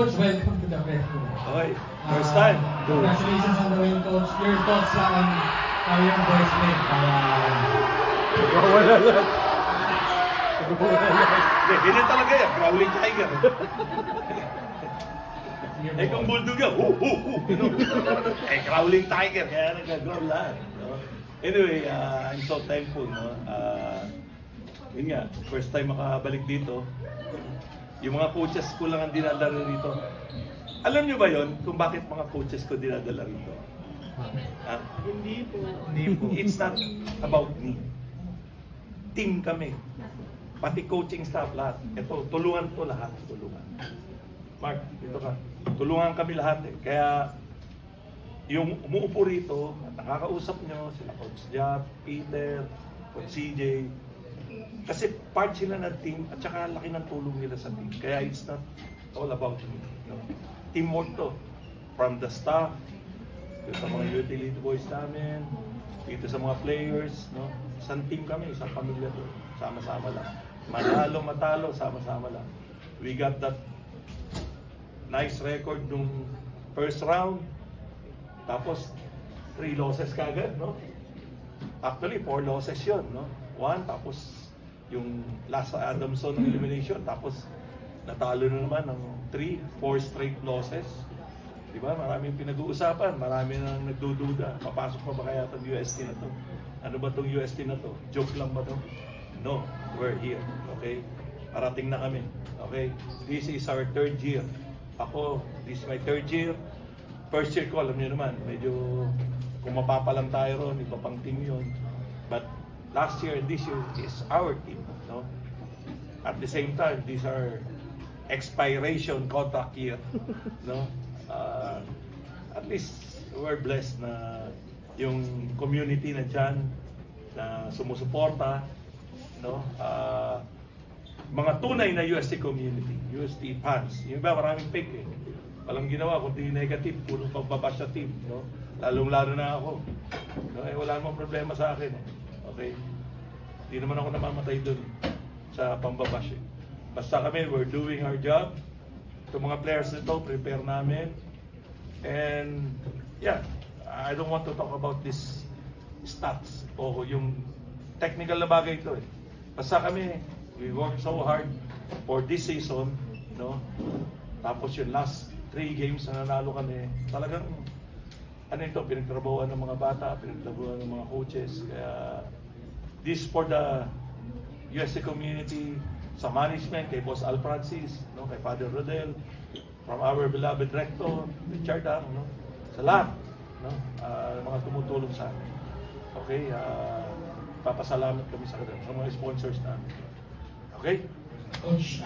Coach, welcome to the press room. Okay, first time. Congratulations on the win, Coach. Your thoughts lang on how your boys played para... Wala lang. Hindi, ganyan talaga yan. Growling tiger. Eh kung bulldog yan, eh growling tiger. Kaya nag-growl lahat. No? Anyway, I'm so thankful. No? Yun nga, first time makabalik dito. Yung mga coaches ko lang ang dinadala rito. Alam nyo ba yon kung bakit mga coaches ko dinadala rito? Hindi po. It's not about me. Team kami. Pati coaching staff lahat. Ito, tulungan to lahat. Tulungan. Mark, dito ka. Tulungan kami lahat eh. Kaya, yung umuupo rito, at nakakausap nyo, sila Coach Jap, Peter, Coach CJ, kasi part sila ng team at saka laki ng tulong nila sa team. Kaya it's not all about me. No? Teamwork to. From the staff, dito sa mga utility boys namin, dito sa mga players, no? Isang team kami, isang pamilya to. Sama-sama lang. Manalo, matalo, sama-sama lang. We got that nice record nung first round. Tapos, 3 losses kagad, no? Actually, 4 losses yun, no? 1, tapos yung last Adamson ng elimination, tapos natalo na naman ng 4 straight losses. Diba? Maraming pinag-uusapan, marami nang nagdududa. Papasok pa ba kaya itong UST na to? Ano ba itong UST na to? Joke lang ba to? No, we're here. Okay? Parating na kami. Okay? This is our 3rd year. Ako, this is my 3rd year. First year ko, alam niyo naman, medyo kung mapapalang tayo ron, iba pang team yun. But last year and this year is our team. No? At the same time, these are expiration contract year. No? At least we're blessed na yung community na dyan na sumusuporta, no? Mga tunay na UST community, UST fans. Yung iba maraming fake eh. Walang ginawa kundi negative, puro pagbabash sa team, no? Lalong-lalo na ako. No? Eh, wala namang problema sa akin eh. Okay? Hindi naman ako namamatay dun sa pambabash eh. Basta kami, we're doing our job. Itong mga players nito, prepare namin. And, yeah, I don't want to talk about this stats o yung technical na bagay ito eh. Basta kami, we work so hard for this season, no? Tapos yung last 3 games na nanalo kami, talagang, ano ito, pinagtrabahuan ng mga bata, pinagtrabahuan ng mga coaches. Kaya, this for the USC community, sa management, kay Boss Al Francis, no, kay Father Rodel, from our beloved rector, Richard Ang, no, sa lahat, no, mga tumutulong sa amin. Okay, papasalamat kami sa mga sponsors namin. Okay? Coach,